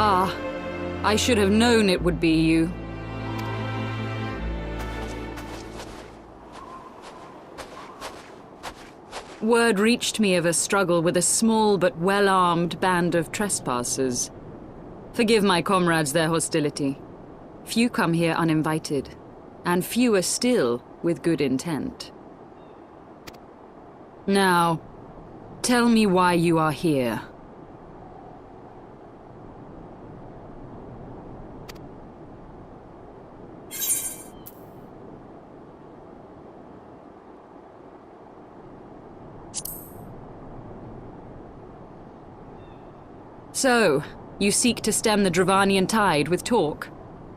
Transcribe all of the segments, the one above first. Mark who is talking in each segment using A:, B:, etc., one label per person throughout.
A: Ah, I should have known it would be you. Word reached me of a struggle with a small but well-armed band of trespassers. Forgive my comrades their hostility. Few come here uninvited, and fewer still with good intent. Now, tell me why you are here. So, you seek to stem the Dravanian tide with talk?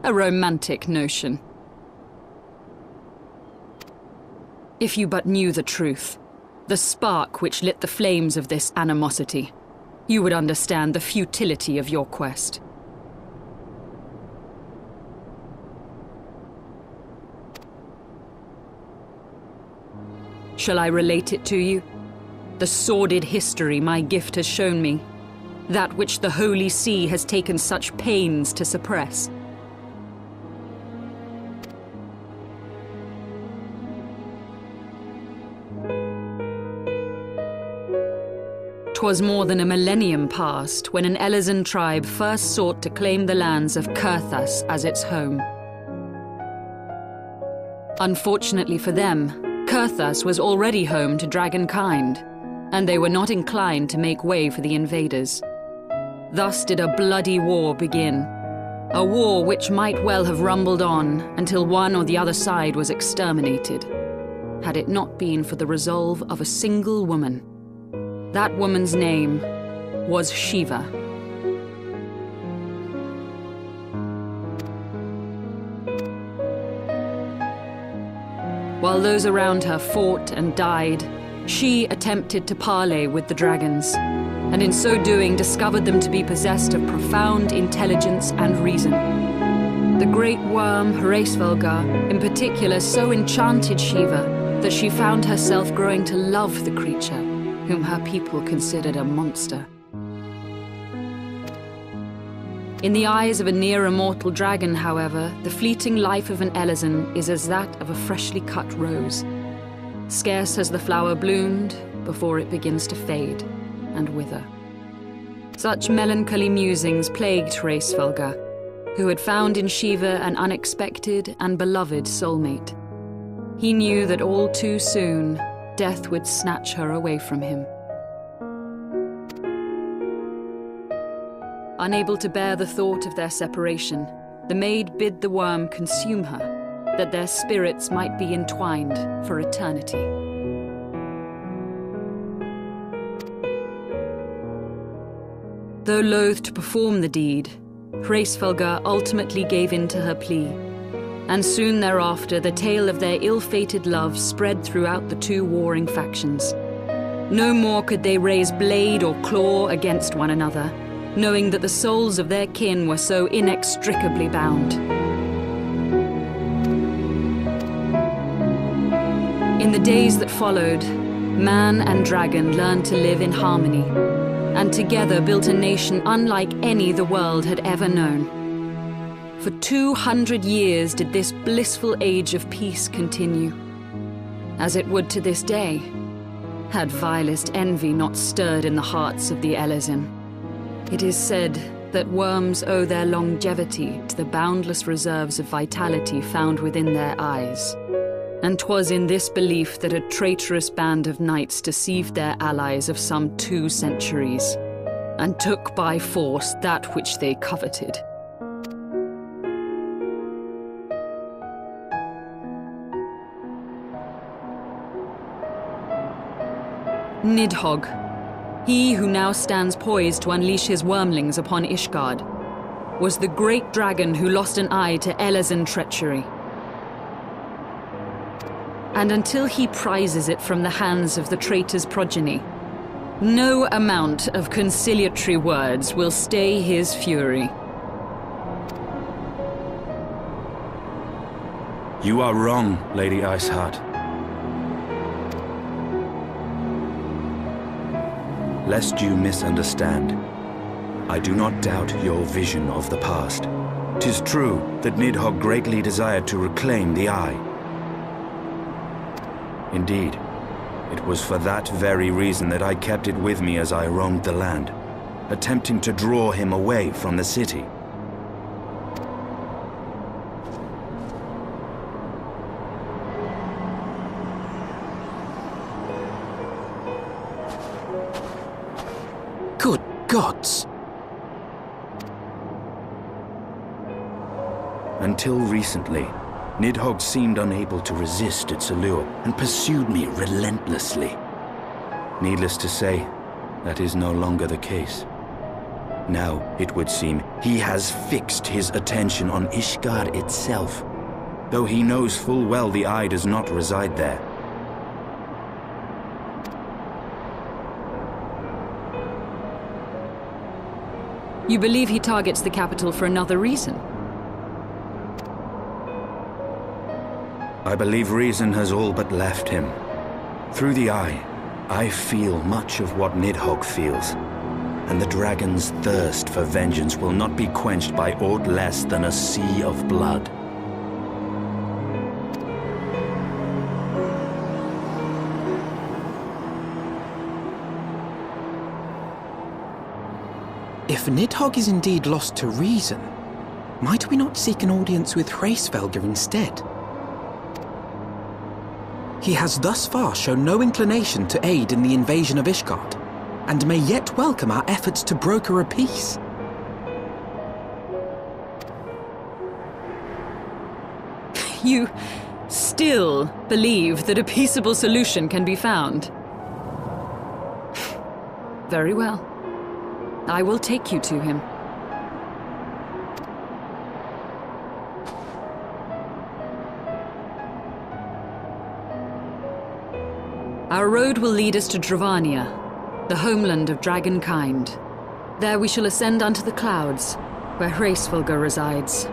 A: A romantic notion. If you but knew the truth, the spark which lit the flames of this animosity, you would understand the futility of your quest. Shall I relate it to you? The sordid history my gift has shown me. That which the Holy See has taken such pains to suppress. 'Twas more than a millennium past when an Elezen tribe first sought to claim the lands of Kurthas as its home. Unfortunately for them, Kurthas was already home to dragonkind, and they were not inclined to make way for the invaders. Thus did a bloody war begin, a war which might well have rumbled on until one or the other side was exterminated, had it not been for the resolve of a single woman. That woman's name was Shiva. While those around her fought and died, she attempted to parley with the dragons, and in so doing discovered them to be possessed of profound intelligence and reason. The great worm, Reborn, in particular so enchanted Shiva that she found herself growing to love the creature, whom her people considered a monster. In the eyes of a near-immortal dragon, however, the fleeting life of an Elezen is as that of a freshly cut rose. Scarce has the flower bloomed before it begins to fade and wither. Such melancholy musings plagued Reborn, who had found in Shiva an unexpected and beloved soulmate. He knew that all too soon, death would snatch her away from him. Unable to bear the thought of their separation, the maid bid the worm consume her, that their spirits might be entwined for eternity. Though loath to perform the deed, Reborn ultimately gave in to her plea, and soon thereafter the tale of their ill-fated love spread throughout the two warring factions. No more could they raise blade or claw against one another, knowing that the souls of their kin were so inextricably bound. In the days that followed, man and dragon learned to live in harmony, and together built a nation unlike any the world had ever known. For 200 years did this blissful age of peace continue, as it would to this day, had vilest envy not stirred in the hearts of the Elezen. It is said that worms owe their longevity to the boundless reserves of vitality found within their eyes. And 'twas in this belief that a traitorous band of knights deceived their allies of some 2 centuries, and took by force that which they coveted. Nidhogg, he who now stands poised to unleash his wormlings upon Ishgard, was the great dragon who lost an eye to Elezen treachery. And until he prizes it from the hands of the traitor's progeny, no amount of conciliatory words will stay his fury.
B: You are wrong, Lady Iceheart. Lest you misunderstand, I do not doubt your vision of the past. 'Tis true that Nidhogg greatly desired to reclaim the Eye. Indeed, it was for that very reason that I kept it with me as I roamed the land, attempting to draw him away from the city.
C: Good gods!
B: Until recently, Nidhogg seemed unable to resist its allure and pursued me relentlessly. Needless to say, that is no longer the case. Now, it would seem, he has fixed his attention on Ishgard itself, though he knows full well the Eye does not reside there.
A: You believe he targets the capital for another reason?
B: I believe reason has all but left him. Through the Eye, I feel much of what Nidhogg feels, and the dragon's thirst for vengeance will not be quenched by aught less than a sea of blood.
C: If Nidhogg is indeed lost to reason, might we not seek an audience with Hraesvelgr instead? He has thus far shown no inclination to aid in the invasion of Ishgard, and may yet welcome our efforts to broker a peace.
A: You still believe that a peaceable solution can be found? Very well. I will take you to him. Our road will lead us to Dravania, the homeland of dragonkind. There we shall ascend unto the clouds, where Hraesvelgr resides.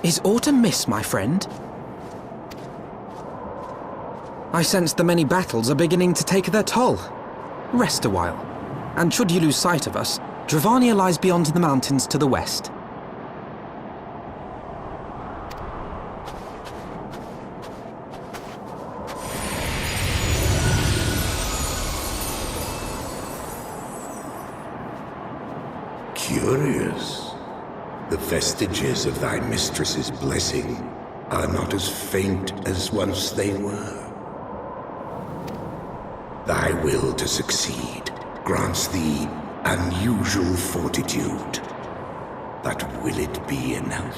C: Is aught amiss, my friend? I sense the many battles are beginning to take their toll. Rest a while, and should you lose sight of us, Dravania lies beyond the mountains to the west.
D: Curious. The vestiges of thy mistress's blessing are not as faint as once they were. Thy will to succeed grants thee unusual fortitude. But will it be enough?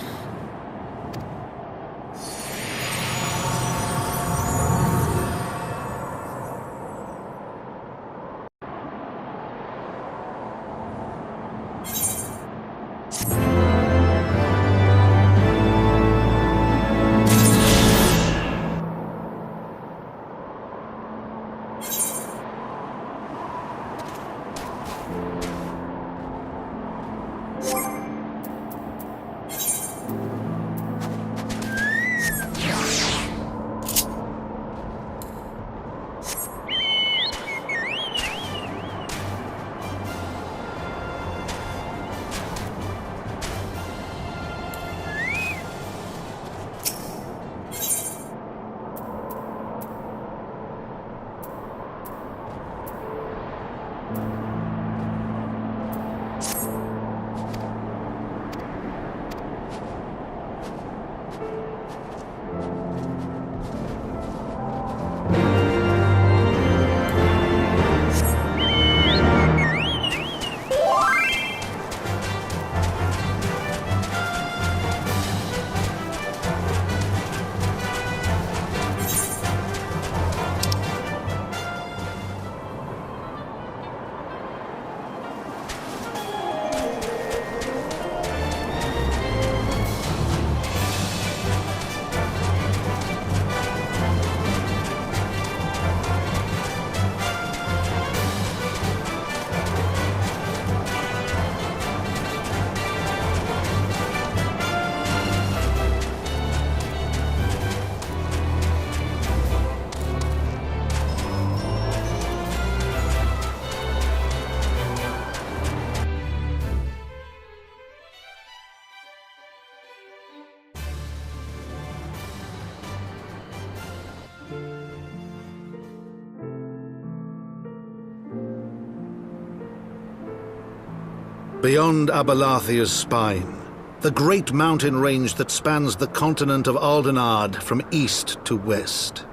E: Beyond Abalathia's spine, the great mountain range that spans the continent of Aldenard from east to west.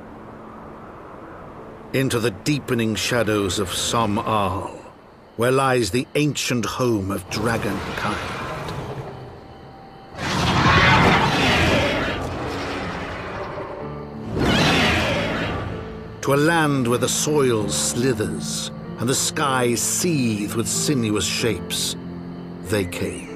E: Into the deepening shadows of Som-Al, where lies the ancient home of dragonkind. To a land where the soil slithers and the skies seethe with sinuous shapes, they came.